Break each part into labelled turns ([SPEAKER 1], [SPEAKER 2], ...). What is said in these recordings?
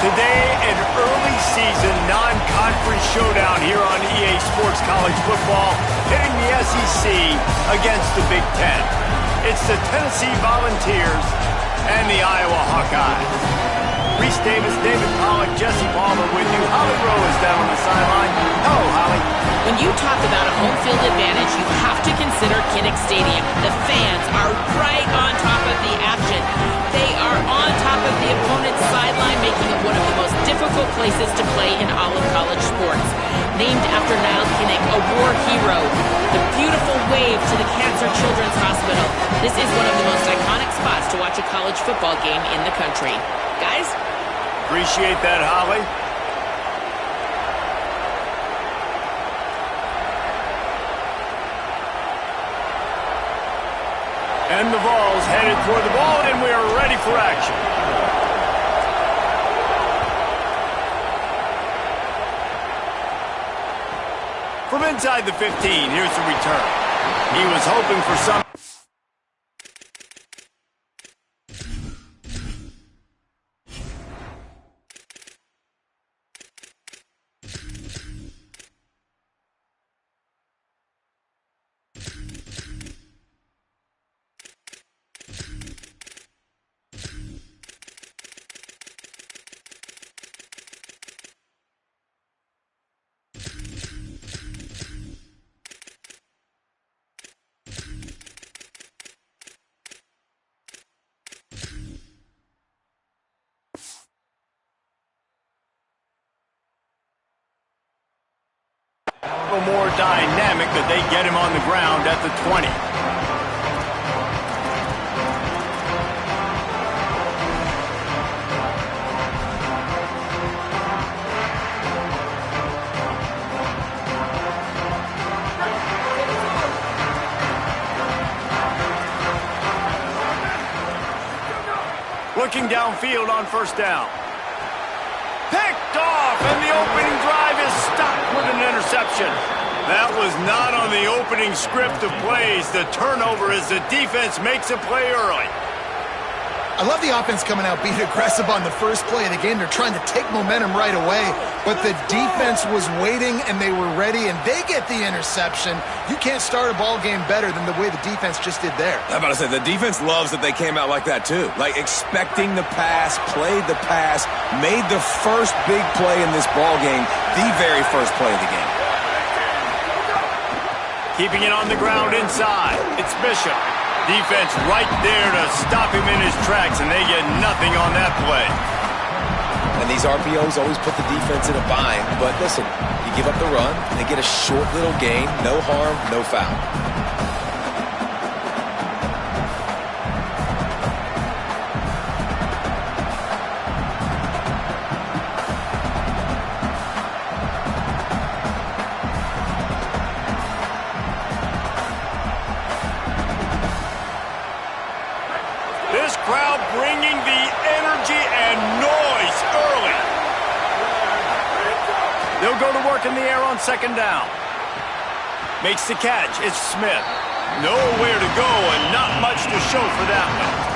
[SPEAKER 1] Today, an early season non-conference showdown here on EA Sports College Football, pitting the SEC against the Big Ten. It's the Tennessee Volunteers and the Iowa Hawkeyes. Reese Davis, David Pollack, Jesse Palmer with you. Holly Rowe is down on the sideline. Hello, Holly.
[SPEAKER 2] When you talk about a home field advantage, you have to consider Kinnick Stadium. The fans are right on top of the action. They are on top of the opponent's sideline, making it one of the most difficult places to play in all of college sports. Named after Niall Kinnick, a war hero, the beautiful wave to the Cancer Children's Hospital. This is one of the most iconic spots to watch a college football game in the country. Guys?
[SPEAKER 1] Appreciate that, Holly. And the Vols headed toward the ball, and we are ready for action. From inside the 15, here's the return. He was hoping for some... more dynamic, but they get him on the ground at the 20. Looking downfield on first down. Picked off, and the opening drive is stopped with an interception. That was not on the opening script of plays. The turnover as the defense makes a play early.
[SPEAKER 3] I love the offense coming out being aggressive on the first play of the game. They're trying to take momentum right away, but the defense was waiting, and they were ready, and they get the interception. You can't start a ball game better than the way the defense just did there.
[SPEAKER 4] I'm about to say, the defense loves that they came out like that, too. Like, expecting the pass, played the pass, made the first big play in this ball game, the very first play of the game.
[SPEAKER 1] Keeping it on the ground inside. It's Bishop. Defense right there to stop him in his tracks, and they get nothing on that play.
[SPEAKER 4] And these RPOs always put the defense in a bind. But listen, you give up the run, they get a short little gain, no harm, no foul.
[SPEAKER 1] Crowd bringing the energy and noise early. They'll go to work in the air on second down. Makes the catch. It's Smith. Nowhere to go and not much to show for that one.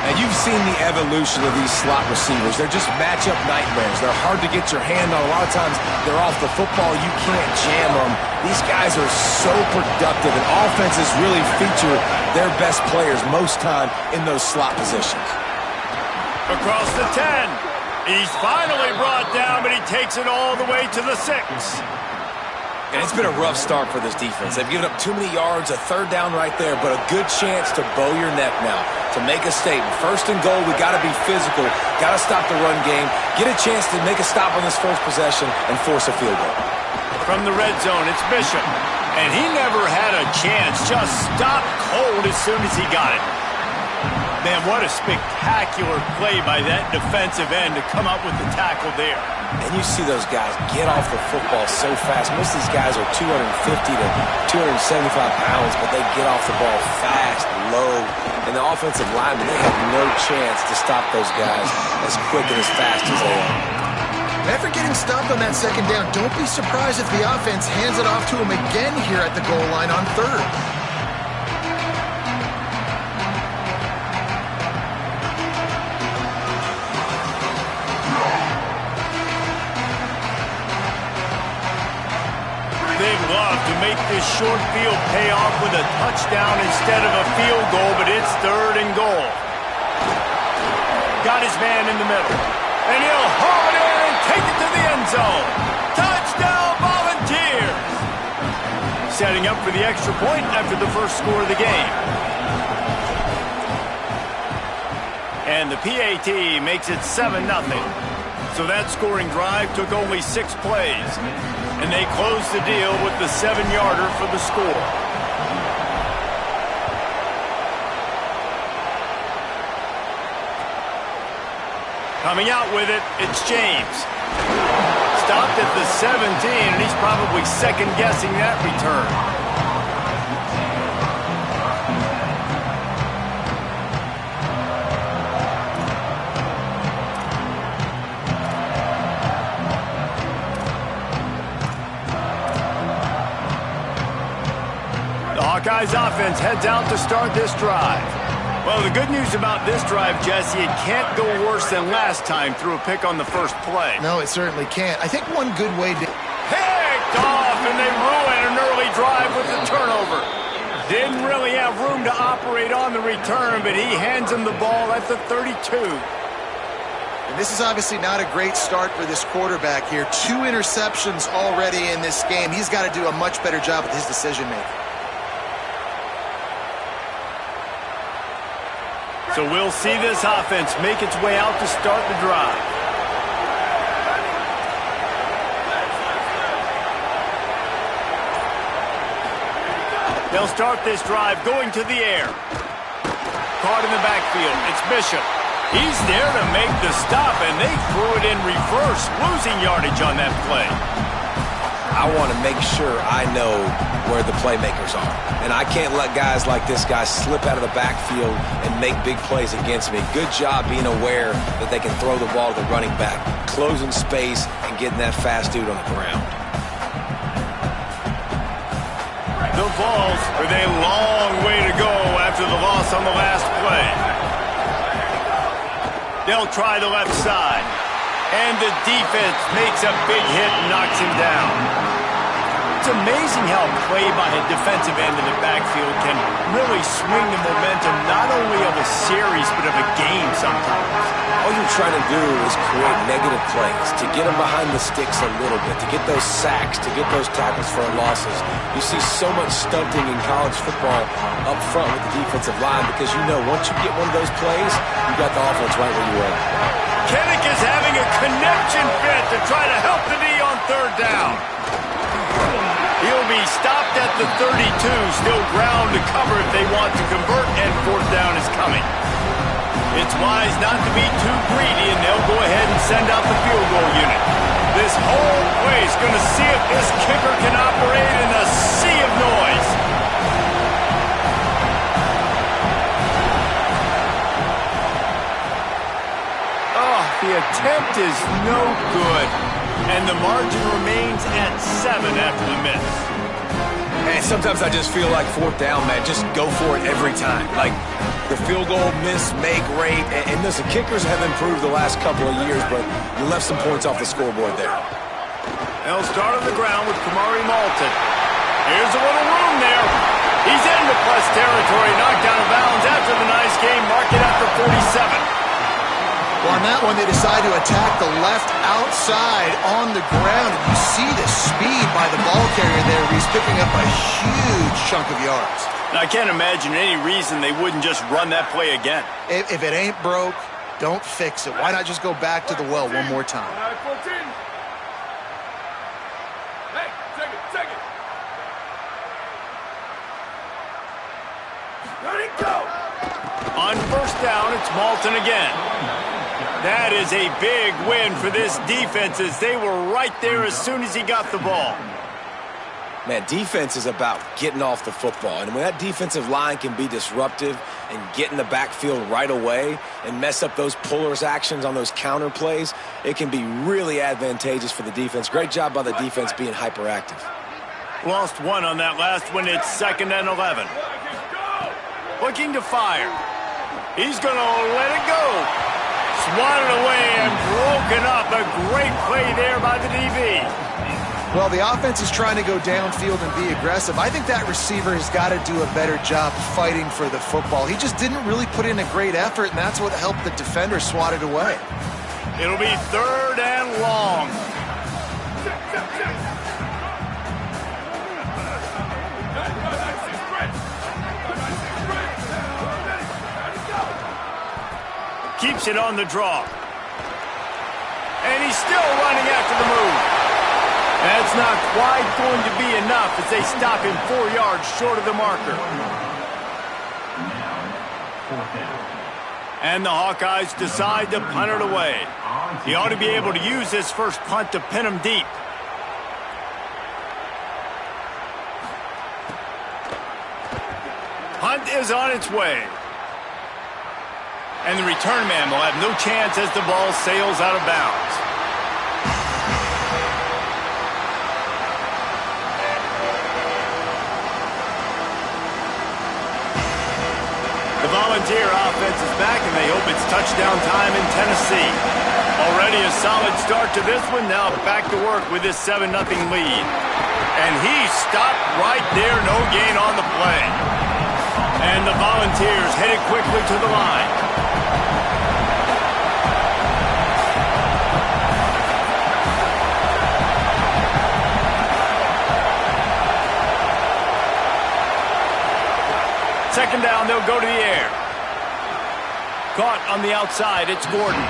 [SPEAKER 4] And you've seen the evolution of these slot receivers. They're just matchup nightmares. They're hard to get your hand on. A lot of times they're off the football. You can't jam them. These guys are so productive, and offenses really feature their best players most time in those slot positions.
[SPEAKER 1] Across the 10. He's finally brought down, but he takes it all the way to the 6.
[SPEAKER 4] And it's been a rough start for this defense. They've given up too many yards, a third down right there, but a good chance to bow your neck now, to make a statement. First and goal, we got to be physical, got to stop the run game, get a chance to make a stop on this first possession, and force a field goal.
[SPEAKER 1] From the red zone, it's Bishop. And he never had a chance, just stopped cold as soon as he got it. Man, what a spectacular play by that defensive end to come up with the tackle there.
[SPEAKER 4] And you see those guys get off the football so fast. Most of these guys are 250 to 275 pounds, but they get off the ball fast, low. And the offensive linemen, they have no chance to stop those guys as quick and as fast as they are.
[SPEAKER 3] After getting stopped on that second down, don't be surprised if the offense hands it off to him again here at the goal line on third.
[SPEAKER 1] love to make this short field pay off with a touchdown instead of a field goal, but it's 3rd and goal. Got his man in the middle. And he'll haul it in and take it to the end zone. Touchdown, Volunteers! Setting up for the extra point after the first score of the game. And the PAT makes it 7-0. So that scoring drive took only 6 plays. And they closed the deal with the 7-yarder for the score. Coming out with it, it's James. Stopped at the 17, and he's probably second-guessing that return. Hawkeyes offense heads out to start this drive. Well, the good news about this drive, Jesse, it can't go worse than last time through a pick on the first play.
[SPEAKER 3] No, it certainly can't. I think one good way to...
[SPEAKER 1] Picked off, and they ruin an early drive with the turnover. Didn't really have room to operate on the return, but he hands him the ball at the 32.
[SPEAKER 3] And this is obviously not a great start for this quarterback here. 2 interceptions already in this game. He's got to do a much better job with his decision-making.
[SPEAKER 1] So we'll see this offense make its way out to start the drive. They'll start this drive going to the air. Caught in the backfield. It's Bishop. He's there to make the stop, and they threw it in reverse, losing yardage on that play.
[SPEAKER 4] I want to make sure I know where the playmakers are. And I can't let guys like this guy slip out of the backfield and make big plays against me. Good job being aware that they can throw the ball to the running back, closing space, and getting that fast dude on the ground.
[SPEAKER 1] The Vols with a long way to go after the loss on the last play. They'll try the left side. And the defense makes a big hit and knocks him down. It's amazing how play by a defensive end in the backfield can really swing the momentum not only of a series but of a game sometimes.
[SPEAKER 4] All you're trying to do is create negative plays, to get them behind the sticks a little bit, to get those sacks, to get those tackles for losses. You see so much stunting in college football up front with the defensive line because you know once you get one of those plays, you got the offense right where you were.
[SPEAKER 1] Kinnick is having a connection fit to try to help the knee on 3rd down. He'll be stopped at the 32, still ground to cover if they want to convert, and 4th down is coming. It's wise not to be too greedy, and they'll go ahead and send out the field goal unit. This whole play is going to see if this kicker can operate in a sea of noise. The attempt is no good, and the margin remains at 7 after the miss.
[SPEAKER 4] And sometimes I just feel like 4th down, man, just go for it every time. Like the field goal miss, make rate, and listen, kickers have improved the last couple of years, but you left some points off the scoreboard there.
[SPEAKER 1] They'll start on the ground with Kamari Malton. Here's a little room there. He's into plus territory, knocked out of bounds after the nice game, mark it at the 47.
[SPEAKER 3] Well, on that one, they decide to attack the left outside on the ground. And you see the speed by the ball carrier there. He's picking up a huge chunk of yards.
[SPEAKER 1] Now, I can't imagine any reason they wouldn't just run that play again.
[SPEAKER 3] If it ain't broke, don't fix it. Why not just go back to the well one more time?
[SPEAKER 5] Hey, take it. Let it go.
[SPEAKER 1] On 1st down, it's Malton again. That is a big win for this defense as they were right there as soon as he got the ball.
[SPEAKER 4] Man, defense is about getting off the football. And when that defensive line can be disruptive and get in the backfield right away and mess up those pullers actions on those counter plays, it can be really advantageous for the defense. Great job by the defense being hyperactive.
[SPEAKER 1] Lost 1 on that last one. It's 2nd and 11. Looking to fire. He's going to let it go. Swatted away and broken up. A great play there by the DB.
[SPEAKER 3] Well, the offense is trying to go downfield and be aggressive. I think that receiver has got to do a better job fighting for the football. He just didn't really put in a great effort, and that's what helped the defender swat it away.
[SPEAKER 1] It'll be 3rd and long. Keeps it on the draw. And he's still running after the move. That's not quite going to be enough as they stop him 4 yards short of the marker. And the Hawkeyes decide to punt it away. He ought to be able to use this first punt to pin him deep. Punt is on its way. And the return man will have no chance as the ball sails out of bounds. The Volunteer offense is back, and they hope it's touchdown time in Tennessee. Already a solid start to this one. Now back to work with this 7-0 lead. And he stopped right there. No gain on the play. And the Volunteers headed quickly to the line. Second down, they'll go to the air. Caught on the outside, it's Gordon.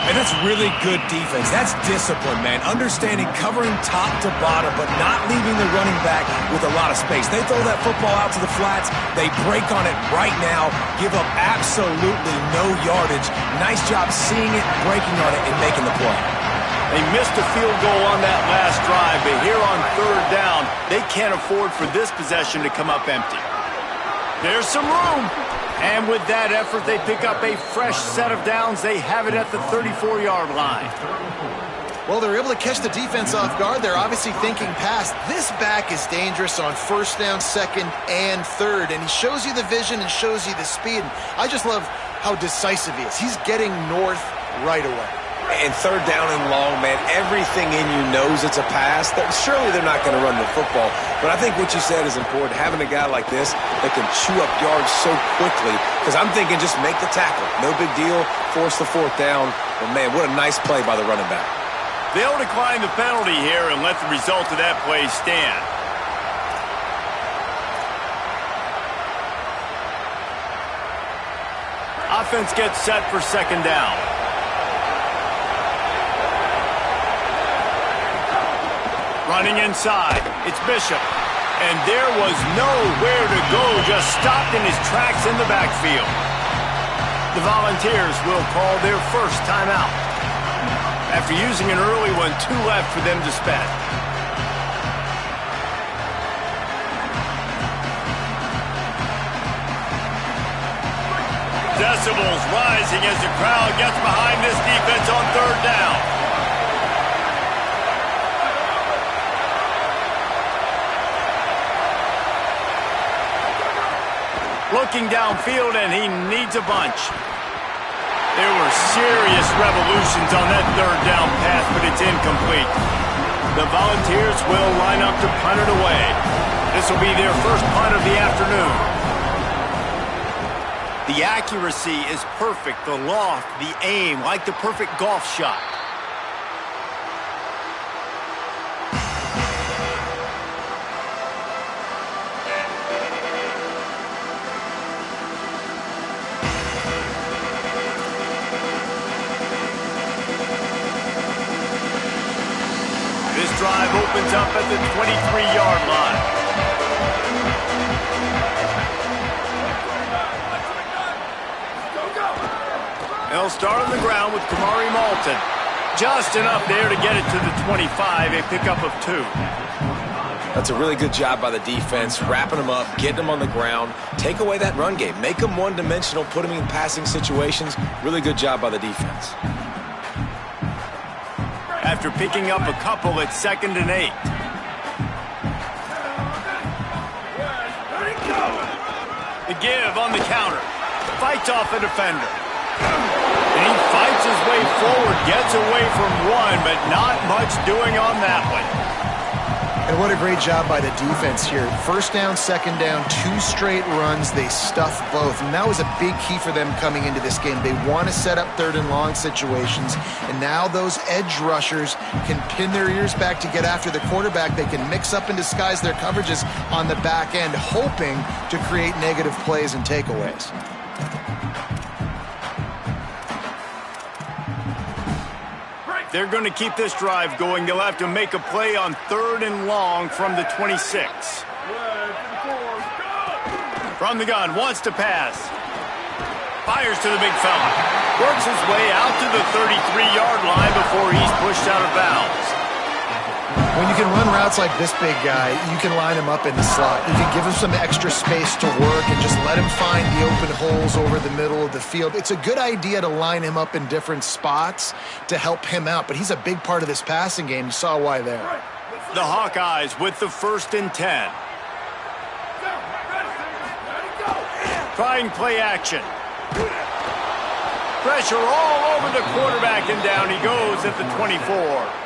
[SPEAKER 4] And that's really good defense. That's discipline, man. Understanding covering top to bottom, but not leaving the running back with a lot of space. They throw that football out to the flats. They break on it right now, give up absolutely no yardage. Nice job seeing it, breaking on it, and making the play.
[SPEAKER 1] They missed a field goal on that last drive, but here on 3rd down, they can't afford for this possession to come up empty. There's some room. And with that effort, they pick up a fresh set of downs. They have it at the 34-yard line.
[SPEAKER 3] Well, they're able to catch the defense off guard. They're obviously thinking pass. This back is dangerous on 1st down, 2nd, and 3rd. And he shows you the vision and shows you the speed. I just love how decisive he is. He's getting north right away.
[SPEAKER 4] And 3rd down and long, man, everything in you knows it's a pass. Surely they're not going to run the football. But I think what you said is important, having a guy like this that can chew up yards so quickly. Because I'm thinking just make the tackle. No big deal. Force the 4th down. But, man, what a nice play by the running back.
[SPEAKER 1] They'll decline the penalty here and let the result of that play stand. Offense gets set for 2nd down. Running inside, it's Bishop. And there was nowhere to go, just stopped in his tracks in the backfield. The Volunteers will call their first timeout. After using an early one, 2 left for them to spend. Decibels rising as the crowd gets behind this defense on 3rd down. Looking downfield, and he needs a bunch. There were serious revolutions on that 3rd down pass, but it's incomplete. The Volunteers will line up to punt it away. This will be their first punt of the afternoon. The accuracy is perfect, the loft, the aim, like the perfect golf shot. Drive opens up at the 23-yard line. They'll start on the ground with Kamari Malton. Just enough there to get it to the 25, a pickup of 2.
[SPEAKER 4] That's a really good job by the defense, wrapping them up, getting them on the ground, take away that run game, make them one-dimensional, put them in passing situations. Really good job by the defense.
[SPEAKER 1] After picking up a couple at 2nd and 8. The give on the counter. Fights off a defender. And he fights his way forward, gets away from one, but not much doing on that one.
[SPEAKER 3] And what a great job by the defense here. First down, second down, 2 straight runs. They stuffed both. And that was a big key for them coming into this game. They want to set up third and long situations. And now those edge rushers can pin their ears back to get after the quarterback. They can mix up and disguise their coverages on the back end, hoping to create negative plays and takeaways.
[SPEAKER 1] They're going to keep this drive going. They'll have to make a play on third and long from the 26. From the gun, wants to pass. Fires to the big fella. Works his way out to the 33-yard line before he's pushed out of bounds.
[SPEAKER 3] When you can run routes like this big guy, you can line him up in the slot. You can give him some extra space to work and just let him find the open holes over the middle of the field. It's a good idea to line him up in different spots to help him out, but he's a big part of this passing game. You saw why there.
[SPEAKER 1] The Hawkeyes with the 1st and 10. Trying play action. Pressure all over the quarterback, and down he goes at the 24.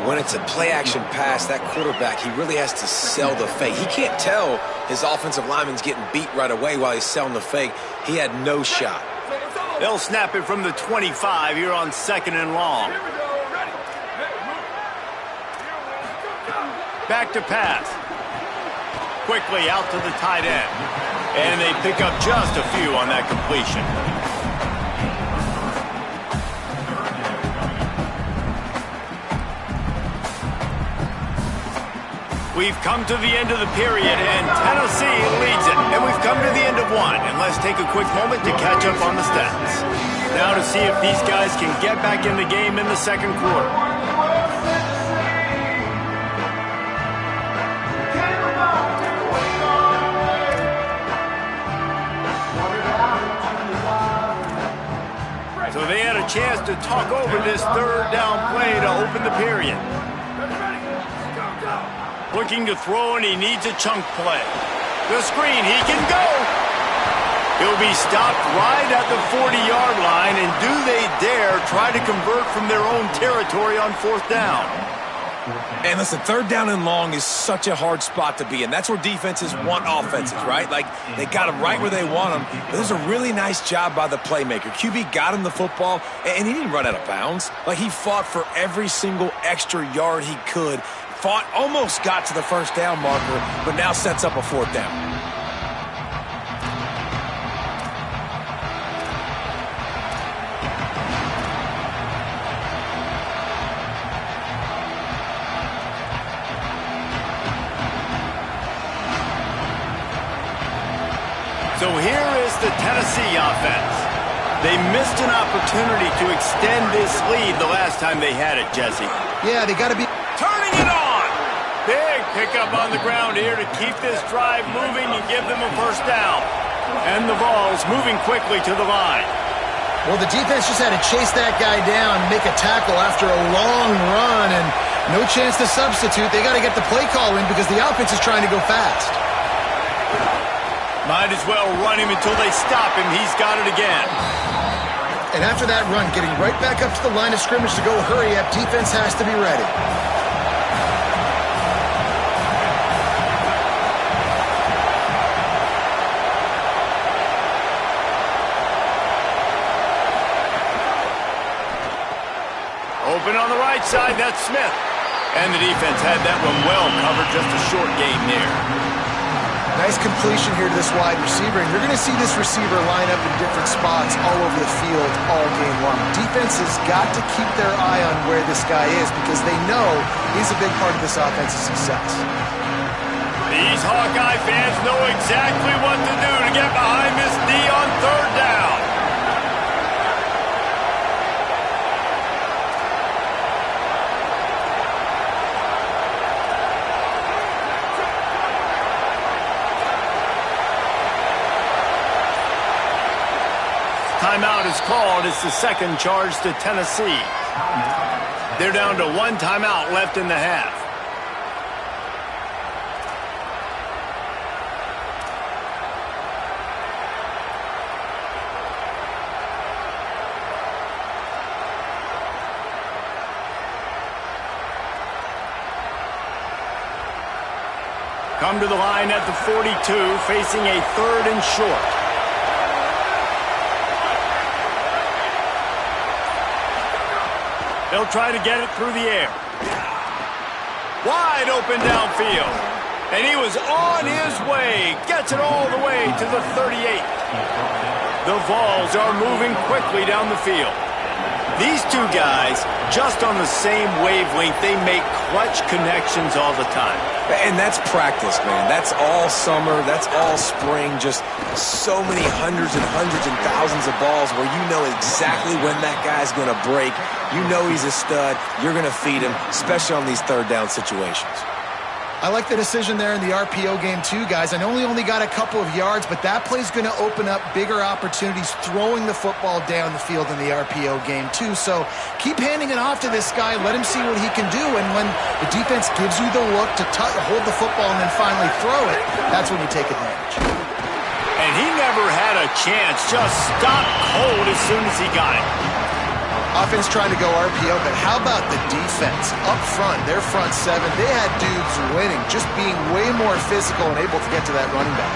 [SPEAKER 4] When it's a play-action pass, that quarterback, he really has to sell the fake. He can't tell his offensive lineman's getting beat right away while he's selling the fake. He had no shot.
[SPEAKER 1] They'll snap it from the 25 here on 2nd and long. Back to pass. Quickly out to the tight end. And they pick up just a few on that completion. We've come to the end of the period, and Tennessee leads it. And we've come to the end of one. And let's take a quick moment to catch up on the stats. Now to see if these guys can get back in the game in the second quarter. So they had a chance to talk over this third down play to open the period. Looking to throw, and he needs a chunk play. The screen, he can go. He'll be stopped right at the 40-yard line, and do they dare try to convert from their own territory on 4th down?
[SPEAKER 4] And listen, 3rd down and long is such a hard spot to be in. That's where defenses want offenses, right? Like, they got them right where they want them. But there's a really nice job by the playmaker. QB got him the football, and he didn't run out of bounds. Like, he fought for every single extra yard he could. Fought, almost got to the 1st down marker, but now sets up a 4th down.
[SPEAKER 1] So here is the Tennessee offense. They missed an opportunity to extend this lead the last time they had it, Jesse.
[SPEAKER 3] Yeah, they got to be
[SPEAKER 1] turning it on. Big pickup on the ground here to keep this drive moving and give them a 1st down. And the ball's moving quickly to the line.
[SPEAKER 3] Well, the defense just had to chase that guy down, make a tackle after a long run, and no chance to substitute. They got to get the play call in because the offense is trying to go fast.
[SPEAKER 1] Might as well run him until they stop him. He's got it again.
[SPEAKER 3] And after that run, getting right back up to the line of scrimmage to go hurry up, defense has to be ready.
[SPEAKER 1] Open on the right side, that's Smith. And the defense had that one well covered, just a short gain there.
[SPEAKER 3] Nice completion here to this wide receiver, and you're going to see this receiver line up in different spots all over the field all game long. Defense has got to keep their eye on where this guy is because they know he's a big part of this offense's success.
[SPEAKER 1] These Hawkeye fans know exactly what to do to get behind this D on 3rd down. Timeout is called. It's the 2nd charge to Tennessee. They're down to 1 timeout left in the half. come to the line at the 42, facing a 3rd and short. They'll try to get it through the air. Wide open downfield. And he was on his way. Gets it all the way to the 38. The Vols are moving quickly down the field. These two guys, just on the same wavelength, they make clutch connections all the time.
[SPEAKER 4] And that's practice, man. That's all summer. That's all spring. Just so many hundreds and thousands of balls where you know exactly when that guy's going to break. You know he's a stud. You're going to feed him, especially on these 3rd down situations.
[SPEAKER 3] I like the decision there in the RPO game too, guys. I know he only got a couple of yards, but that play's going to open up bigger opportunities throwing the football down the field in the RPO game too. So keep handing it off to this guy. Let him see what he can do. And when the defense gives you the look to hold the football and then finally throw it, that's when you take advantage.
[SPEAKER 1] And he never had a chance. Just stopped cold as soon as he got it.
[SPEAKER 3] Offense trying to go RPO, but how about the defense up front? Their front 7, they had dudes winning, just being way more physical and able to get to that running back.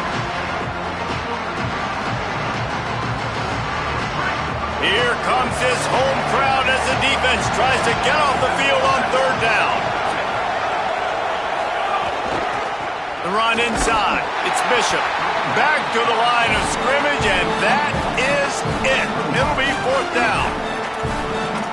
[SPEAKER 1] Here comes this home crowd as the defense tries to get off the field on 3rd down. The run inside. It's Bishop. Back to the line of scrimmage, and that is it. It'll be 4th down.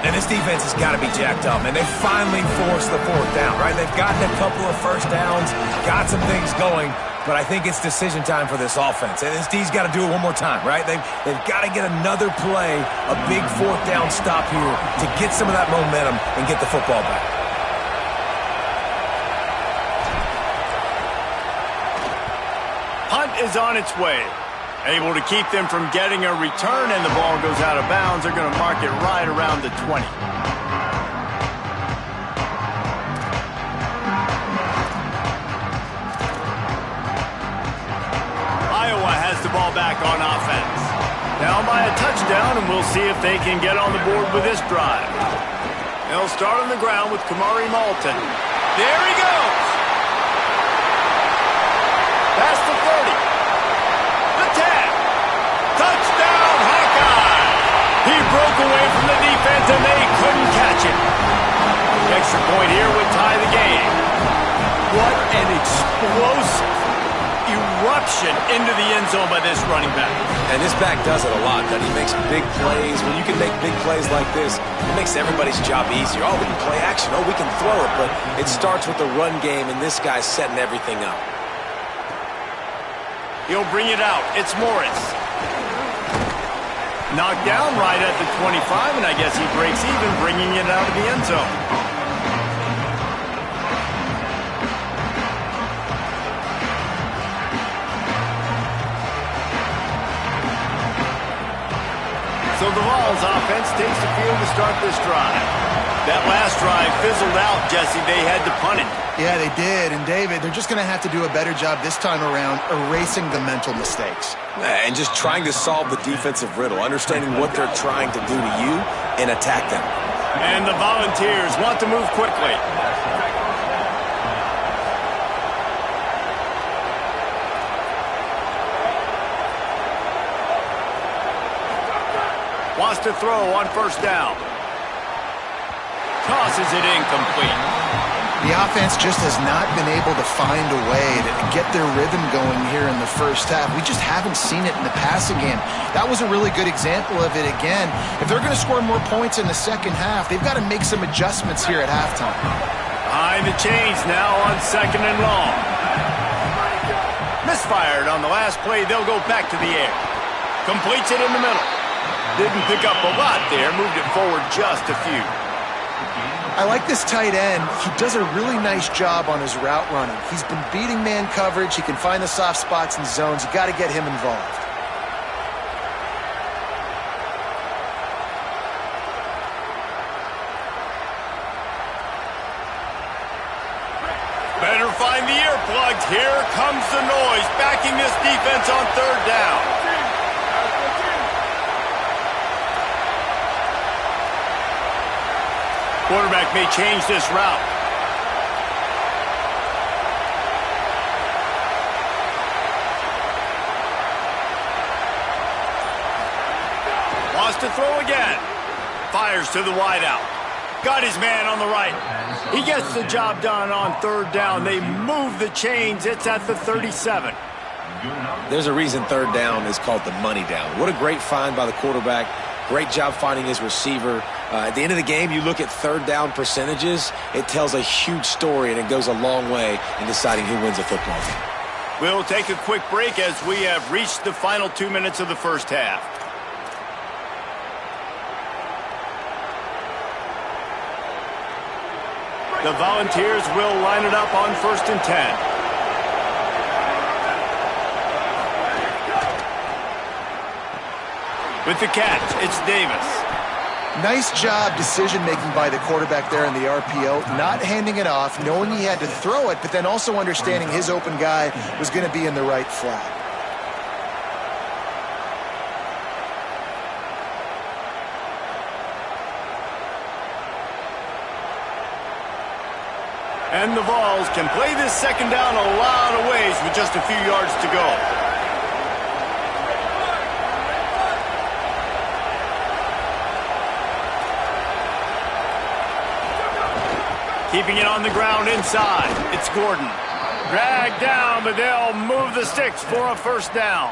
[SPEAKER 4] And this defense has got to be jacked up, man. They finally forced the 4th down, right? They've gotten a couple of first downs, got some things going, but I think it's decision time for this offense. And this D's got to do it one more time, right? They've got to get another play, a big 4th down stop here to get some of that momentum and get the football back.
[SPEAKER 1] Punt is on its way. Able to keep them from getting a return, and the ball goes out of bounds. They're going to mark it right around the 20. Iowa has the ball back on offense. Down by a touchdown, and we'll see if they can get on the board with this drive. They'll start on the ground with Kamari Malton. There he goes. Past the 30. Touchdown, Hawkeye! He broke away from the defense, and they couldn't catch him. The extra point here would tie the game. What an explosive eruption into the end zone by this running back.
[SPEAKER 4] And this back does it a lot, doesn't he? Makes big plays. When you can make big plays like this, it makes everybody's job easier. Oh, we can play action. Oh, we can throw it. But it starts with the run game, and this guy's setting everything up.
[SPEAKER 1] He'll bring it out. It's Morris. Knocked down right at the 25, and I guess he breaks even, bringing it out of the end zone. So the Vols offense takes the field to start this drive. That last drive fizzled out, Jesse. They had to punt it.
[SPEAKER 3] Yeah, they did. And, David, they're just going to have to do a better job this time around erasing the mental mistakes.
[SPEAKER 4] And just trying to solve the defensive riddle, understanding what they're trying to do to you and attack them.
[SPEAKER 1] And the Volunteers want to move quickly. Wants to throw on 1st down. Tosses it incomplete.
[SPEAKER 3] The offense just has not been able to find a way to get their rhythm going here in the first half. We just haven't seen it in the passing game. That was a really good example of it again. If they're going to score more points in the second half, they've got to make some adjustments here at halftime.
[SPEAKER 1] Behind the chains now on 2nd and long. Misfired on the last play. They'll go back to the air. Completes it in the middle. Didn't pick up a lot there. Moved it forward just a few.
[SPEAKER 3] I like this tight end. He does a really nice job on his route running. He's been beating man coverage. He can find the soft spots and zones. You got to get him involved.
[SPEAKER 1] Better find the earplugs. Here comes the noise, backing this defense on 3rd down. Quarterback may change this route. Wants to throw again. Fires to the wideout. Got his man on the right. He gets the job done on third down. They move the chains. It's at the 37.
[SPEAKER 4] There's a reason third down is called the money down. What a great find by the quarterback. Great job finding his receiver. At the end of the game, you look at third down percentages. It tells a huge story, and it goes a long way in deciding who wins a football game.
[SPEAKER 1] We'll take a quick break as we have reached the final 2 minutes of the first half. The Volunteers will line it up on 1st and 10. With the catch, it's Davis.
[SPEAKER 3] Nice job decision-making by the quarterback there in the RPO, not handing it off, knowing he had to throw it, but then also understanding his open guy was going to be in the right flat.
[SPEAKER 1] And the Vols can play this second down a lot of ways with just a few yards to go. Keeping it on the ground inside. It's Gordon. Dragged down, but they'll move the sticks for a first down.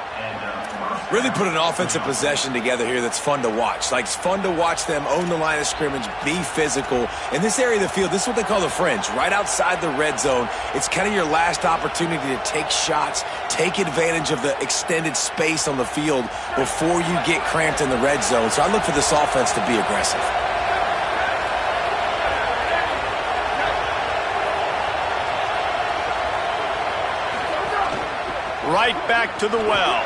[SPEAKER 4] Really put an offensive possession together here that's fun to watch. Like, it's fun to watch them own the line of scrimmage, be physical. In this area of the field, this is what they call the fringe, right outside the red zone. It's kind of your last opportunity to take shots, take advantage of the extended space on the field before you get cramped in the red zone. So I look for this offense to be aggressive.
[SPEAKER 1] Right back to the well.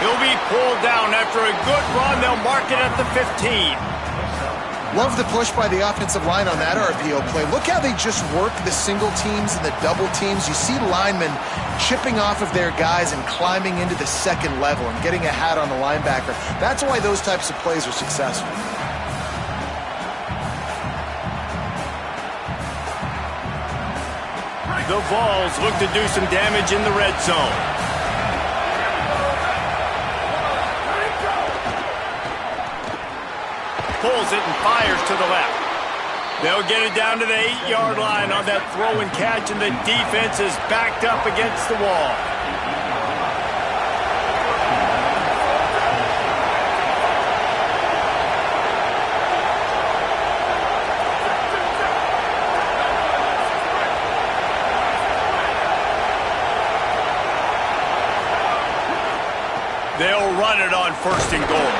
[SPEAKER 1] He'll be pulled down after a good run. They'll mark it at the 15.
[SPEAKER 3] Love the push by the offensive line on that RPO play. Look how they just work the single teams and the double teams. You see linemen chipping off of their guys and climbing into the second level and getting a hat on the linebacker. That's why those types of plays are successful.
[SPEAKER 1] The Vols look to do some damage in the red zone. Pulls it and fires to the left. They'll get it down to the 8-yard line on that throw and catch, and the defense is backed up against the wall. They'll run it on 1st and goal.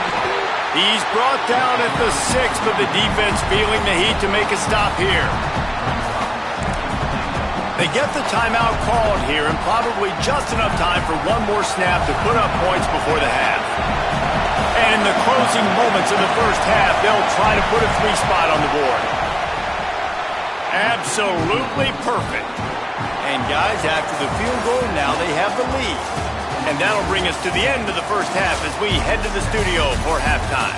[SPEAKER 1] He's brought down at the 6, but the defense feeling the heat to make a stop here. They get the timeout called here, and probably just enough time for one more snap to put up points before the half. And in the closing moments of the first half, they'll try to put a 3 spot on the board. Absolutely perfect. And guys, after the field goal, now they have the lead. And that'll bring us to the end of the first half as we head to the studio for halftime.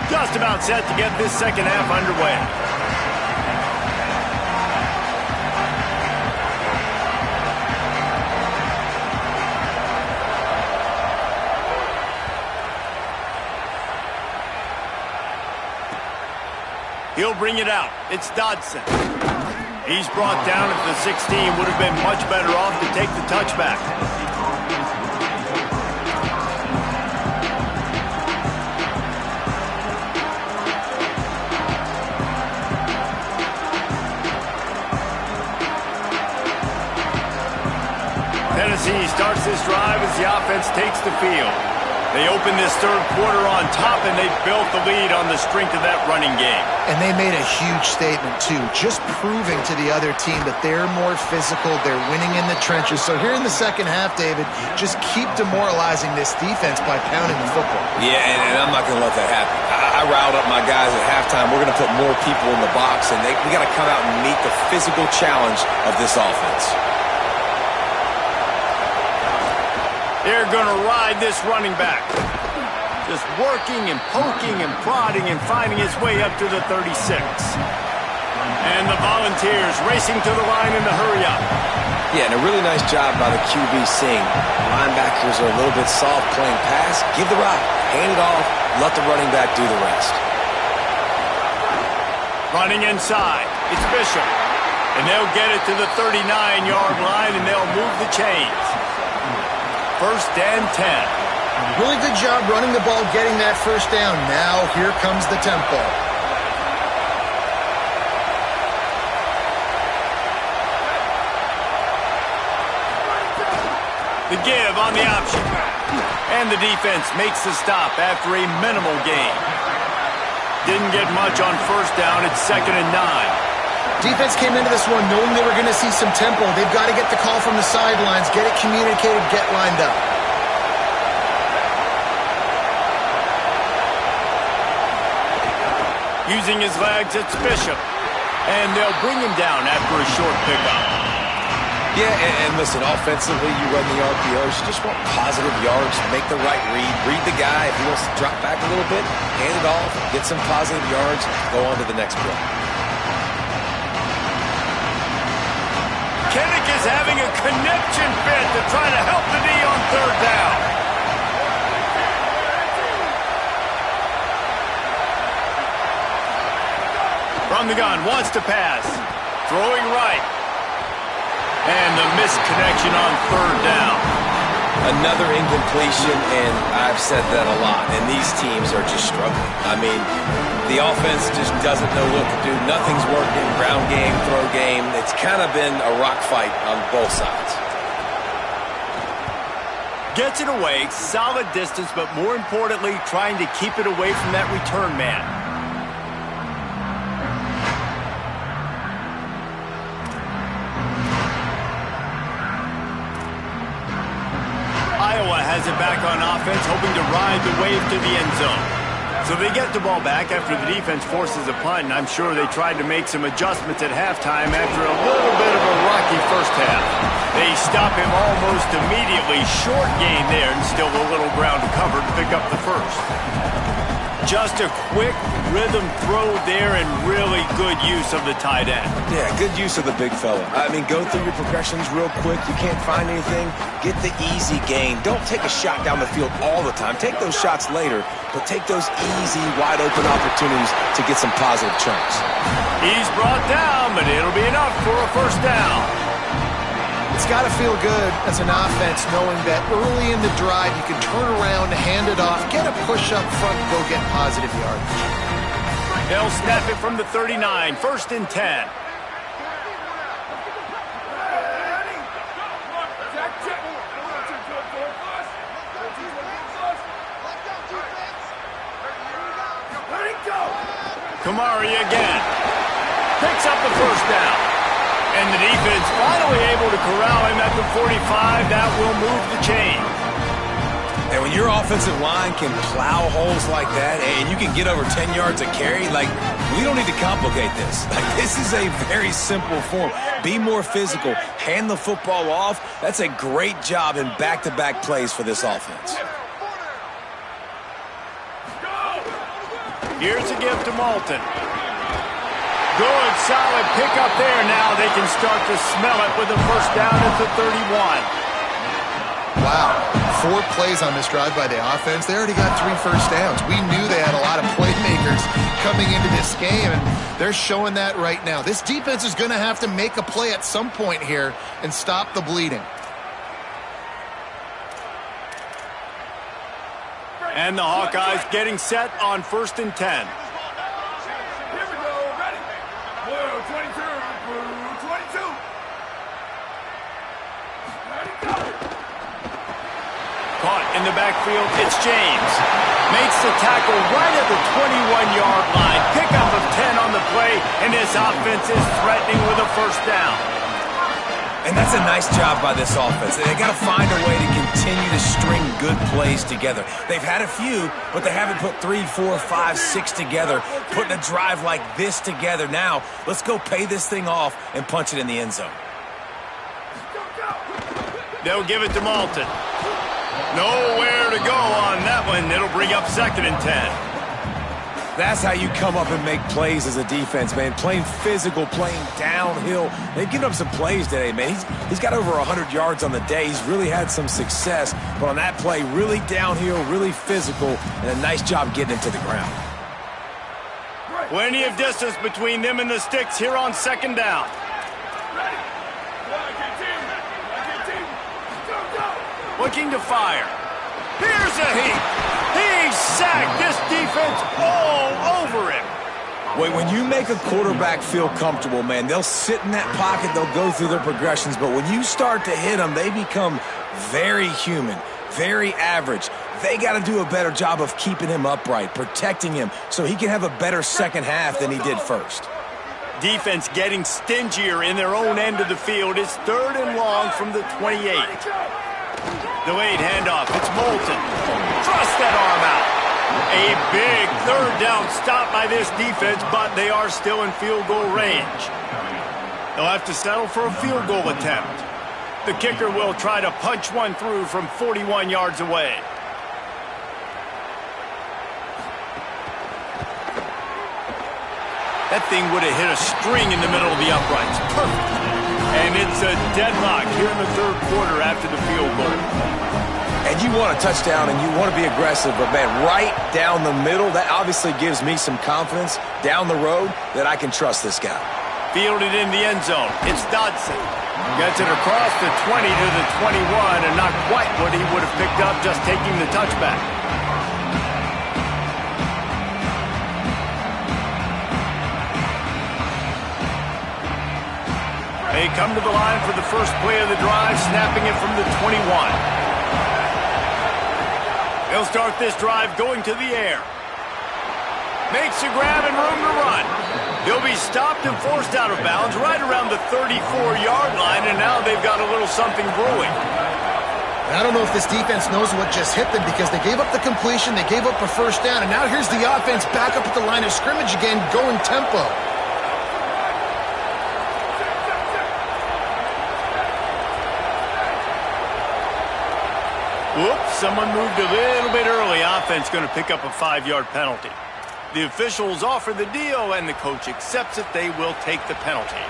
[SPEAKER 1] Just about set to get this second half underway. He'll bring it out. It's Dodson. He's brought down at the 16. Would have been much better off to take the touchback. Tennessee starts this drive as the offense takes the field. They open this third quarter on top, and they built the lead on the strength of that running game.
[SPEAKER 3] And they made a huge statement, too, just proving to the other team that they're more physical, they're winning in the trenches. So here in the second half, David, just keep demoralizing this defense by pounding the football.
[SPEAKER 4] Yeah, and I'm not going to let that happen. I riled up my guys at halftime. We're going to put more people in the box, and we got to come out and meet the physical challenge of this offense.
[SPEAKER 1] They're going to ride this running back. Just working and poking and prodding and finding his way up to the 36. And the Volunteers racing to the line in the hurry up.
[SPEAKER 4] Yeah, and a really nice job by the QB seeing. Linebackers are a little bit soft playing pass. Give the rock, hand it off, let the running back do the rest.
[SPEAKER 1] Running inside, it's Bishop. And they'll get it to the 39-yard line, and they'll move the chains. 1st and 10.
[SPEAKER 3] Really good job running the ball, getting that first down. Now here comes the tempo.
[SPEAKER 1] The give on the option. And the defense makes the stop after a minimal gain. Didn't get much on 1st down. It's 2nd and 9.
[SPEAKER 3] Defense came into this one knowing they were going to see some tempo. They've got to get the call from the sidelines, get it communicated, get lined up.
[SPEAKER 1] Using his legs, it's Bishop. And they'll bring him down after a short pickup.
[SPEAKER 4] Yeah, and listen, offensively, you run the RPOs. You just want positive yards, make the right read the guy. If he wants to drop back a little bit, hand it off, get some positive yards, go on to the next play.
[SPEAKER 1] Kinnick is having a connection fit to try to help the D on 3rd down. From the gun, wants to pass. Throwing right. And the missed connection on 3rd down.
[SPEAKER 4] Another incompletion, and I've said that a lot, and these teams are just struggling. I mean, the offense just doesn't know what to do. Nothing's working. Ground game, throw game. It's kind of been a rock fight on both sides.
[SPEAKER 1] Gets it away, solid distance, but more importantly, trying to keep it away from that return man. Iowa has it back on offense, hoping to ride the wave to the end zone. So they get the ball back after the defense forces a punt, and I'm sure they tried to make some adjustments at halftime after a little bit of a rocky first half. They stop him almost immediately. Short gain there, and still a little ground to cover to pick up the first. Just a quick rhythm throw there and really good use of the tight end.
[SPEAKER 4] Yeah, good use of the big fella. I mean, go through your progressions real quick. You can't find anything. Get the easy gain. Don't take a shot down the field all the time. Take those shots later, but take those easy, wide-open opportunities to get some positive chunks.
[SPEAKER 1] He's brought down, but it'll be enough for a 1st down.
[SPEAKER 3] It's got to feel good as an offense knowing that early in the drive you can turn around, hand it off, get a push up front, go get positive yards.
[SPEAKER 1] They'll snap it from the 39, 1st and 10. Kamari again. Picks up the 1st down. And the defense finally able to corral him at the 45. That will move the chain.
[SPEAKER 4] And when your offensive line can plow holes like that and you can get over 10 yards a carry, like, we don't need to complicate this. Like, this is a very simple form. Be more physical. Hand the football off. That's a great job in back-to-back plays for this offense.
[SPEAKER 1] Here's a gift to Malton. Good, solid pickup there. Now they can start to smell it with a 1st down at the 31.
[SPEAKER 3] Wow, 4 plays on this drive by the offense. They already got 3 first downs. We knew they had a lot of playmakers coming into this game, and they're showing that right now. This defense is going to have to make a play at some point here and stop the bleeding.
[SPEAKER 1] And the Hawkeyes getting set on 1st and 10. Caught in the backfield, it's James. Makes the tackle right at the 21-yard line. Pickup of 10 on the play, and this offense is threatening with a 1st down.
[SPEAKER 4] And that's a nice job by this offense. They got to find a way to continue to string good plays together. They've had a few, but they haven't put 3, 4, 5, 6 together, putting a drive like this together. Now, let's go pay this thing off and punch it in the end zone.
[SPEAKER 1] They'll give it to Malton. Nowhere to go on that one. It'll bring up 2nd and 10.
[SPEAKER 4] That's how you come up and make plays as a defense, man. Playing physical, playing downhill. They've given up some plays today, man. He's got over 100 yards on the day. He's really had some success. But on that play, really downhill, really physical, and a nice job getting him to the ground.
[SPEAKER 1] Plenty of distance between them and the sticks here on second down. Looking to fire. Here's a heap. He sacked this defense all over him.
[SPEAKER 4] Wait, when you make a quarterback feel comfortable, man, they'll sit in that pocket, they'll go through their progressions, but when you start to hit them, they become very human, very average. They got to do a better job of keeping him upright, protecting him, so he can have a better second half than he did first.
[SPEAKER 1] Defense getting stingier in their own end of the field. It's 3rd and long from the 28. Delayed handoff. It's Moulton. Thrust that arm out. A big 3rd down stop by this defense, but they are still in field goal range. They'll have to settle for a field goal attempt. The kicker will try to punch one through from 41 yards away. That thing would have hit a string in the middle of the uprights. Perfect. And it's a deadlock here in the 3rd quarter after the field goal.
[SPEAKER 4] And you want a touchdown and you want to be aggressive, but, man, right down the middle, that obviously gives me some confidence down the road that I can trust this guy.
[SPEAKER 1] Fielded in the end zone. It's Dodson. Gets it across the 20 to the 21, and not quite what he would have picked up just taking the touchback. They come to the line for the first play of the drive, snapping it from the 21. They'll start this drive going to the air. Makes a grab and room to run. He'll be stopped and forced out of bounds right around the 34-yard line, and now they've got a little something brewing.
[SPEAKER 3] I don't know if this defense knows what just hit them because they gave up the completion, they gave up a first down, and now here's the offense back up at the line of scrimmage again, going tempo.
[SPEAKER 1] Whoops, someone moved a little bit early. Offense going to pick up a 5-yard penalty. The officials offer the deal, and the coach accepts it. They will take the penalty.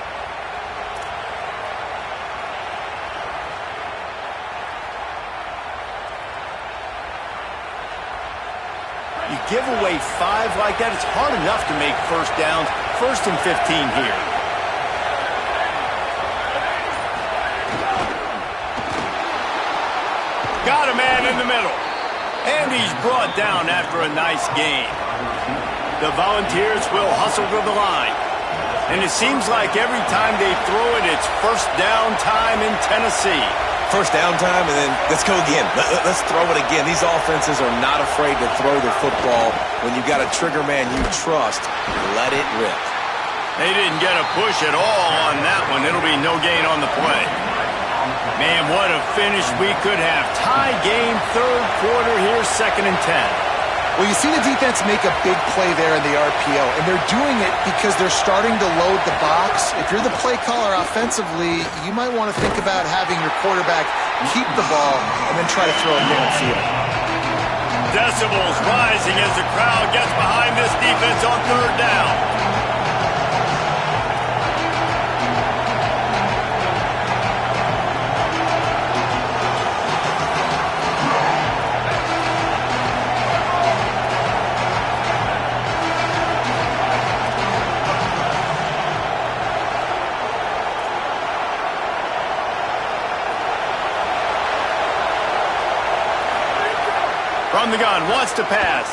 [SPEAKER 1] You give away 5 like that, it's hard enough to make first downs. 1st and 15 here. Got a man in the middle. And he's brought down after a nice gain. The Volunteers will hustle to the line. And it seems like every time they throw it, it's first down time in Tennessee.
[SPEAKER 4] First down time, and then let's go again. Let's throw it again. These offenses are not afraid to throw the football. When you've got a trigger man you trust, let it rip.
[SPEAKER 1] They didn't get a push at all on that one. It'll be no gain on the play. Man, what a finish we could have. Tie game, 3rd quarter here, 2nd and 10.
[SPEAKER 3] Well, you see the defense make a big play there in the RPO, and they're doing it because they're starting to load the box. If you're the play caller offensively, you might want to think about having your quarterback keep the ball and then try to throw it downfield.
[SPEAKER 1] Decibels rising as the crowd gets behind this defense on 3rd down. From the gun, wants to pass.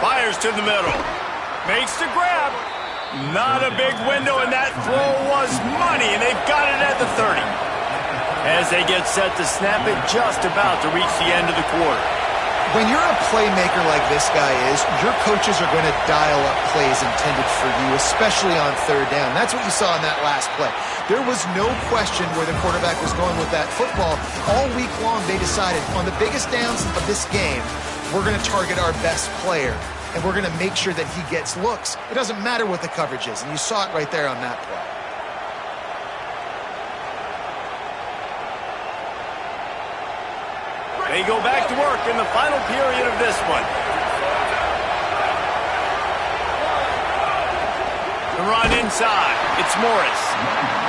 [SPEAKER 1] Fires to the middle. Makes the grab. Not a big window, and that throw was money, and they've got it at the 30. As they get set to snap it, just about to reach the end of the quarter.
[SPEAKER 3] When you're a playmaker like this guy is, your coaches are going to dial up plays intended for you, especially on 3rd down. That's what you saw in that last play. There was no question where the quarterback was going with that football. All week long, they decided on the biggest downs of this game, we're going to target our best player, and we're going to make sure that he gets looks. It doesn't matter what the coverage is, and you saw it right there on that play.
[SPEAKER 1] They go back to work in the final period of this one. inside. It's Morris.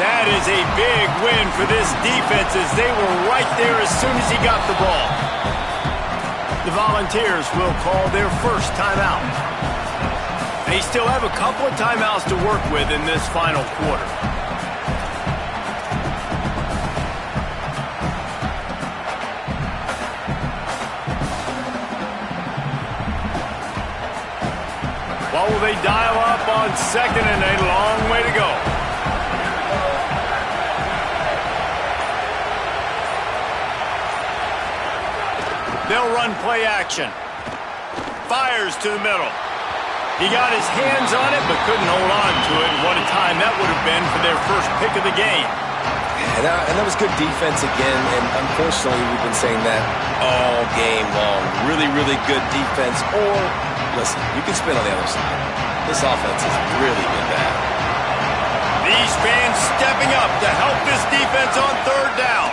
[SPEAKER 1] That is a big win for this defense as they were right there as soon as he got the ball. The Volunteers will call their first timeout. They still have a couple of timeouts to work with in this final quarter. What will they dial up on second and a long way to go? They'll run play action. Fires to the middle. He got his hands on it but couldn't hold on to it. What a time that would have been for their first pick of the game.
[SPEAKER 4] And that was good defense again, and unfortunately we've been saying that all game long. Really, really good defense. Or, listen, you can spin on the other side. This offense has really been bad.
[SPEAKER 1] These fans stepping up to help this defense on third down.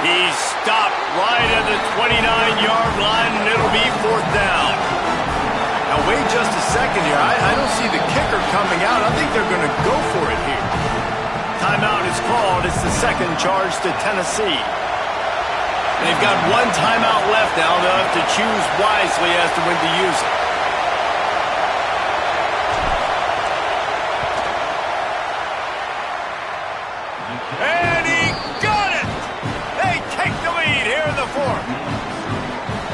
[SPEAKER 1] He's stopped right at the 29-yard line, and it'll be fourth down. Now, wait just a second here. I don't see the kicker coming out. I think they're going to go for it here. Timeout is called. It's the second charge to Tennessee. They've got one timeout left now. They'll have to choose wisely as to when to use it. And he got it! They take the lead here in the fourth.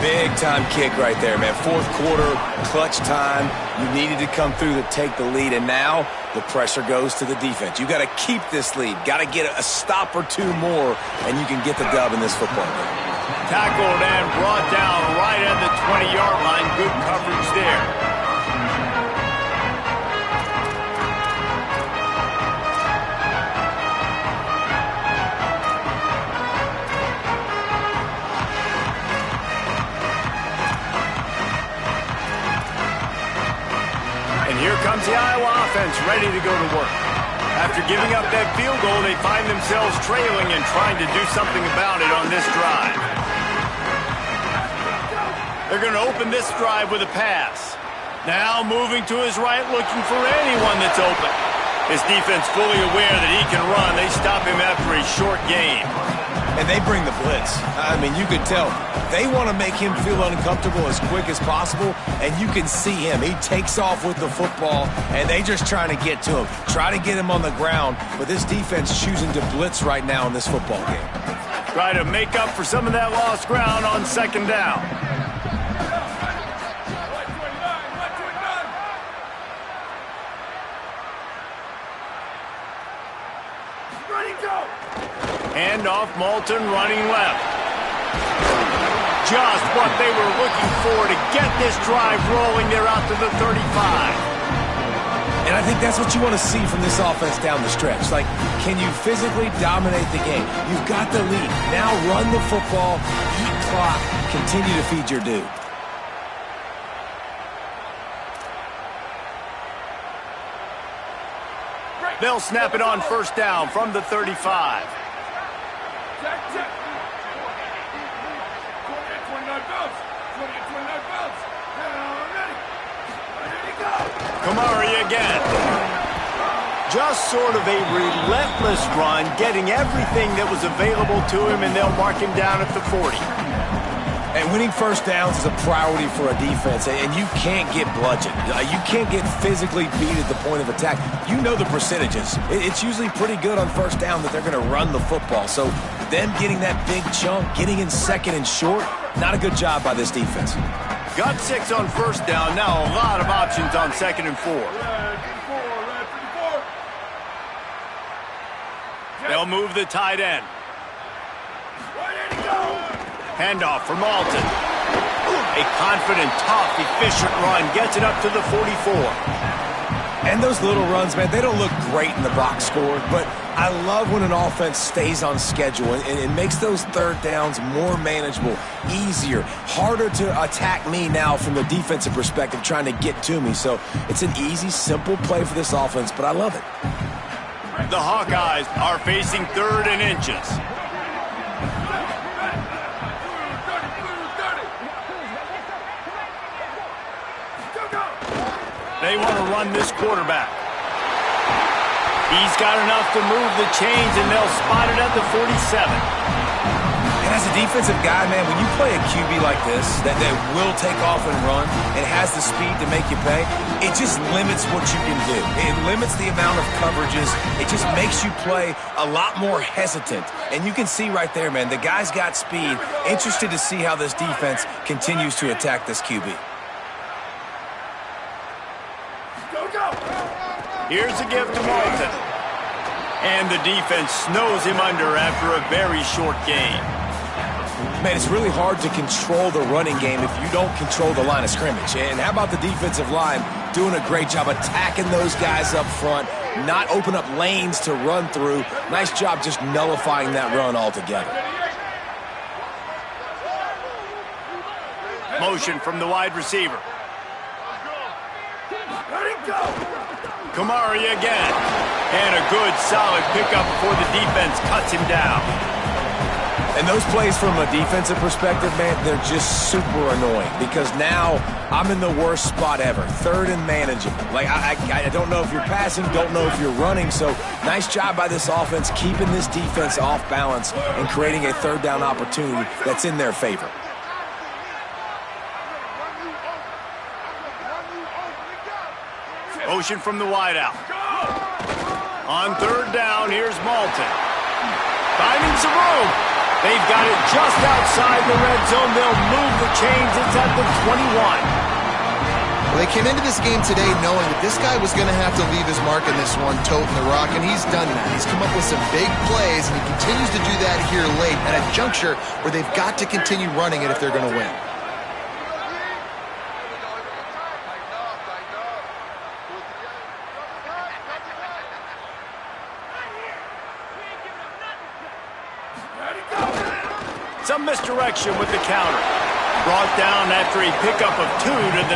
[SPEAKER 4] Big-time kick right there, man. Fourth quarter, clutch time. You needed to come through to take the lead, and now the pressure goes to the defense. You got to keep this lead. Got to get a stop or two more, and you can get the dub in this football game.
[SPEAKER 1] Tackled and brought down right at the 20-yard line. Good coverage there. Here comes the Iowa offense ready to go to work. After giving up that field goal, they find themselves trailing and trying to do something about it on this drive. They're going to open this drive with a pass. Now moving to his right, looking for anyone that's open. His defense fully aware that he can run. They stop him after a short game.
[SPEAKER 4] And they bring the blitz. I mean, you could tell. They want to make him feel uncomfortable as quick as possible, and you can see him. He takes off with the football, and they just trying to get to him. Try to get him on the ground, but this defense choosing to blitz right now in this football game.
[SPEAKER 1] Try to make up for some of that lost ground on second down. Handoff, Moulton running left. Just what they were looking for to get this drive rolling. They're out to the 35.
[SPEAKER 4] And I think that's what you want to see from this offense down the stretch. Like, can you physically dominate the game? You've got the lead. Now run the football, eat clock, continue to feed your dude.
[SPEAKER 1] They'll snap it on first down from the 35. Kamari again. Just sort of a relentless run, getting everything that was available to him, and they'll mark him down at the 40.
[SPEAKER 4] And winning first downs is a priority for a defense, and you can't get bludgeoned. You can't get physically beat at the point of attack. You know the percentages. It's usually pretty good on first down that they're going to run the football. So them getting that big chunk, getting in second and short, not a good job by this defense.
[SPEAKER 1] Got 6 on first down. Now a lot of options on second and 4. They'll move the tight end. Handoff for Moulton. A confident, tough, efficient run. Gets it up to the 44.
[SPEAKER 4] And those little runs, man, they don't look great in the box score, but I love when an offense stays on schedule and it makes those third downs more manageable, easier, harder to attack me now from the defensive perspective trying to get to me. So it's an easy, simple play for this offense, but I love it.
[SPEAKER 1] The Hawkeyes are facing third and inches. They want to run this quarterback. He's got enough to move the chains, and they'll spot it at the 47.
[SPEAKER 4] And as a defensive guy, man, when you play a QB like this that will take off and run and has the speed to make you pay, it just limits what you can do. It limits the amount of coverages. It just makes you play a lot more hesitant. And you can see right there, man, the guy's got speed. Interested to see how this defense continues to attack this QB.
[SPEAKER 1] Here's a give to Malton. And the defense snows him under after a very short game.
[SPEAKER 4] Man, it's really hard to control the running game if you don't control the line of scrimmage. And how about the defensive line doing a great job attacking those guys up front, not open up lanes to run through. Nice job just nullifying that run altogether.
[SPEAKER 1] Motion from the wide receiver. Kamari again. And a good, solid pickup before the defense cuts him down.
[SPEAKER 4] And those plays from a defensive perspective, man, they're just super annoying because now I'm in the worst spot ever. Third and manageable. Like, I don't know if you're passing, don't know if you're running. So nice job by this offense keeping this defense off balance and creating a third down opportunity that's in their favor.
[SPEAKER 1] Motion from the wideout. On third down, here's Malton. Finding some room. They've got it just outside the red zone. They'll move the chains. It's at the 21.
[SPEAKER 3] Well, they came into this game today knowing that this guy was going to have to leave his mark in this one, toting the rock, and he's done that. He's come up with some big plays, and he continues to do that here late at a juncture where they've got to continue running it if they're going to win.
[SPEAKER 1] Some misdirection with the counter. Brought down after a pickup of 2 to the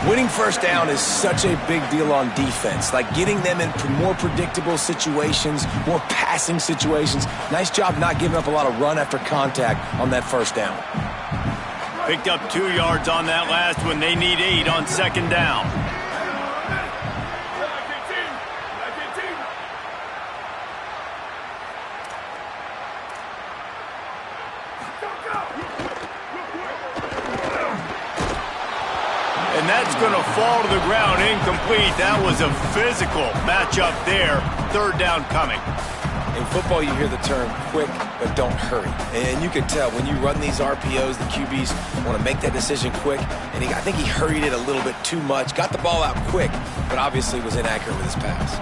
[SPEAKER 1] 19.
[SPEAKER 4] Winning first down is such a big deal on defense. Like getting them in more predictable situations, more passing situations. Nice job not giving up a lot of run after contact on that first down.
[SPEAKER 1] Picked up 2 yards on that last one. They need 8 on second down. And that's going to fall to the ground incomplete. That was a physical matchup there. Third down coming.
[SPEAKER 4] In football, you hear the term quick, but don't hurry. And you can tell when you run these RPOs, the QBs want to make that decision quick. And I think he hurried it a little bit too much. Got the ball out quick, but obviously was inaccurate with his pass.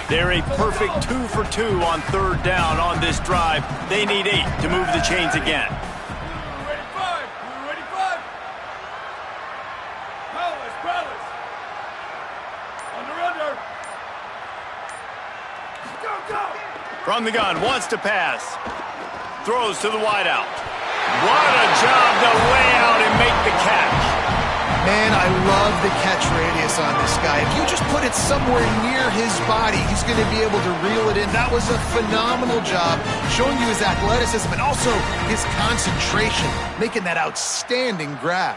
[SPEAKER 1] They're a perfect 2 for 2 on third down on this drive. They need 8 to move the chains again.
[SPEAKER 5] Ready 5. Ready 5. Palace. Under. Go.
[SPEAKER 1] From the gun, wants to pass. Throws to the wideout. What a job to lay out and make the catch.
[SPEAKER 3] Man, I love the catch radius on this guy. If you just put it somewhere near his body, he's going to be able to reel it in. That was a phenomenal job, showing you his athleticism and also his concentration, making that outstanding grab.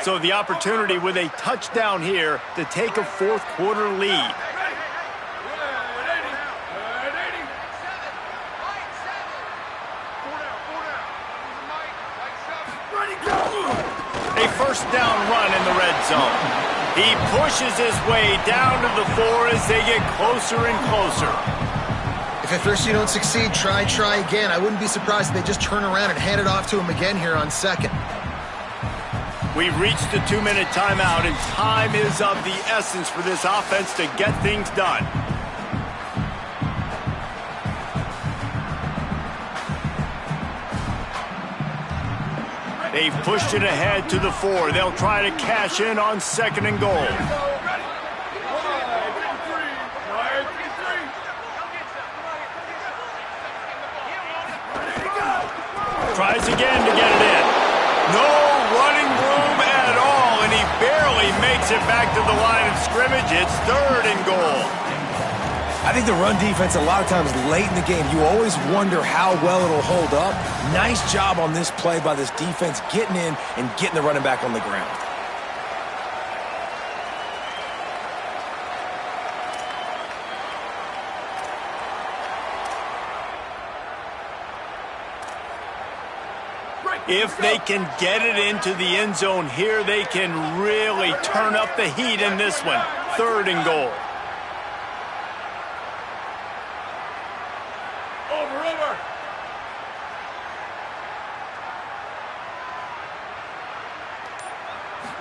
[SPEAKER 1] So the opportunity with a touchdown here to take a fourth quarter lead. A first down run in the red zone. He pushes his way down to the 4 as they get closer and closer.
[SPEAKER 3] If at first you don't succeed, try again. I wouldn't be surprised if they just turn around and hand it off to him again here on second.
[SPEAKER 1] We've reached the 2-minute timeout, and time is of the essence for this offense to get things done. They've pushed it ahead to the 4. They'll try to cash in on second and goal. Tries again to get it in. No running room at all, and he barely makes it back to the line of scrimmage. It's third and goal.
[SPEAKER 4] I think the run defense, a lot of times late in the game, you always wonder how well it'll hold up. Nice job on this play by this defense, getting in and getting the running back on the ground.
[SPEAKER 1] If they can get it into the end zone here, they can really turn up the heat in this one. 3rd and goal.
[SPEAKER 5] Over.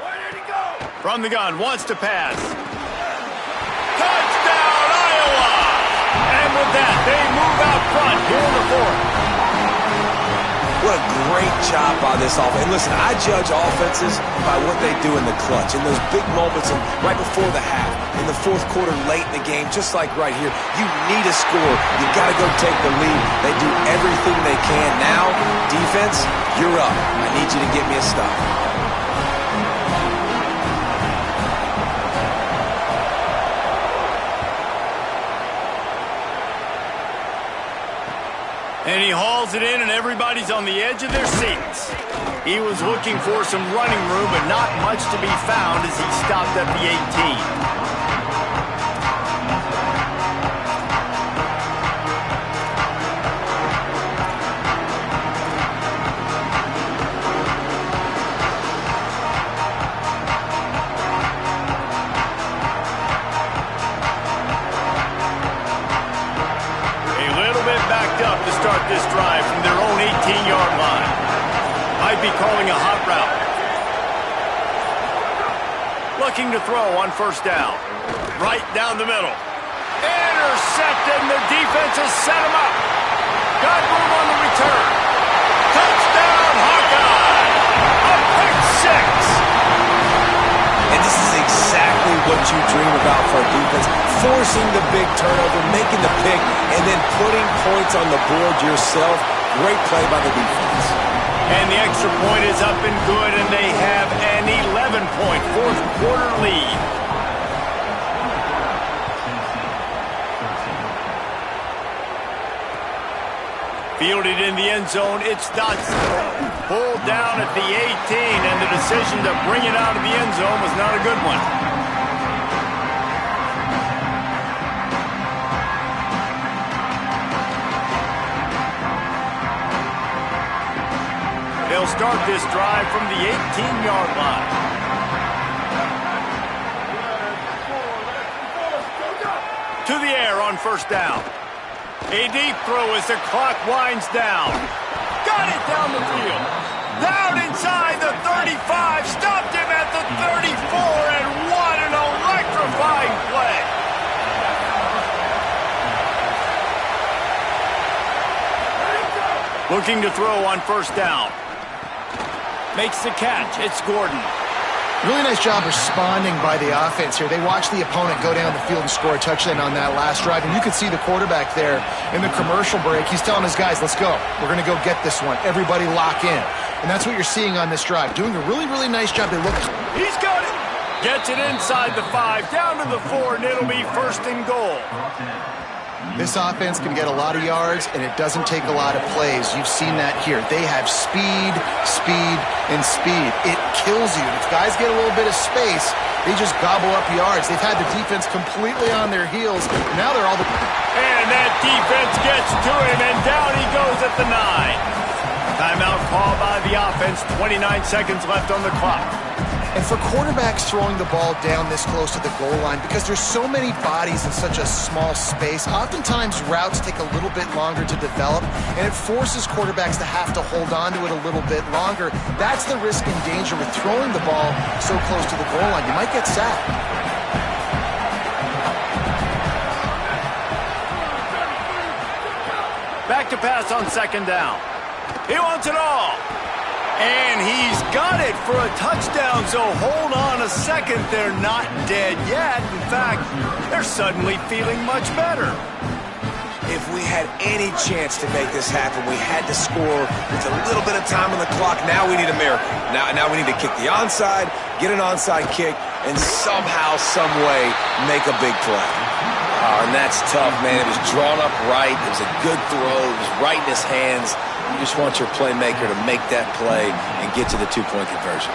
[SPEAKER 5] Where did he go?
[SPEAKER 1] From the gun, wants to pass. Touchdown, Iowa! And with that, they move out front here in the 4th.
[SPEAKER 4] What a great job by this offense. And listen, I judge offenses by what they do in the clutch, in those big moments and right before the half, in the 4th quarter, late in the game, just like right here. You need a score. You got to go take the lead. They do everything they can. Now, defense, you're up. I need you to get me a stop.
[SPEAKER 1] And he hauls it in, and everybody's on the edge of their seats. He was looking for some running room, but not much to be found as he stopped at the 18. Start this drive from their own 18-yard line. Might be calling a hot route. Looking to throw on 1st down. Right down the middle. Intercepted, and the defense has set him up. Got room on the return. Touchdown, Hawkeye! A pick 6!
[SPEAKER 4] And this is exactly what you dream about for a defense. Forcing the big turnover, making the pick, and then putting points on the board yourself. Great play by the defense.
[SPEAKER 1] And the extra point is up and good, and they have an 11-point 4th quarter lead. Fielded in the end zone, it's Dotson. Pulled down at the 18, and the decision to bring it out of the end zone was not a good one. They'll start this drive from the 18-yard line. To the air on 1st down. A deep throw as the clock winds down. Got it down the field. Down inside the 35. Stopped him at the 34. And what an electrifying play. Looking to throw on 1st down. Makes the catch. It's Gordon.
[SPEAKER 3] Really nice job responding by the offense here. They watched the opponent go down the field and score a touchdown on that last drive. And you could see the quarterback there in the commercial break. He's telling his guys, let's go. We're going to go get this one. Everybody lock in. And that's what you're seeing on this drive. Doing a really, really nice job. They look.
[SPEAKER 1] He's got it. Gets it inside the 5, down to the 4, and it'll be 1st and goal.
[SPEAKER 3] This offense can get a lot of yards, and it doesn't take a lot of plays. You've seen that here. They have speed, and speed. It kills you. If guys get a little bit of space, they just gobble up yards. They've had the defense completely on their heels. Now they're all the...
[SPEAKER 1] And that defense gets to him, and down he goes at the 9. Timeout call by the offense. 29 seconds left on the clock.
[SPEAKER 3] And for quarterbacks throwing the ball down this close to the goal line, because there's so many bodies in such a small space, oftentimes routes take a little bit longer to develop, and it forces quarterbacks to have to hold on to it a little bit longer. That's the risk and danger with throwing the ball so close to the goal line. You might get sacked.
[SPEAKER 1] Back to pass on 2nd down. He wants it all. And he's got it for a touchdown, so hold on a second. They're not dead yet. In fact, they're suddenly feeling much better.
[SPEAKER 4] If we had any chance to make this happen, we had to score with a little bit of time on the clock. Now we need a miracle. Now we need to kick the onside, get an onside kick, and somehow, some way, make a big play. And that's tough, man. It was drawn up right. It was a good throw. It was right in his hands. You just want your playmaker to make that play and get to the two-point conversion.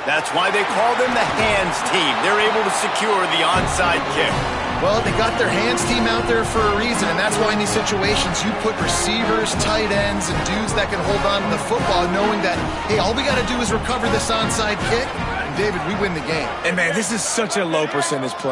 [SPEAKER 1] That's why they call them the hands team. They're able to secure the onside kick.
[SPEAKER 3] Well, they got their hands team out there for a reason, and that's why in these situations you put receivers, tight ends, and dudes that can hold on to the football, knowing that, hey, all we got to do is recover this onside kick, and David, we win the game.
[SPEAKER 4] And, man, this is such a low percentage play.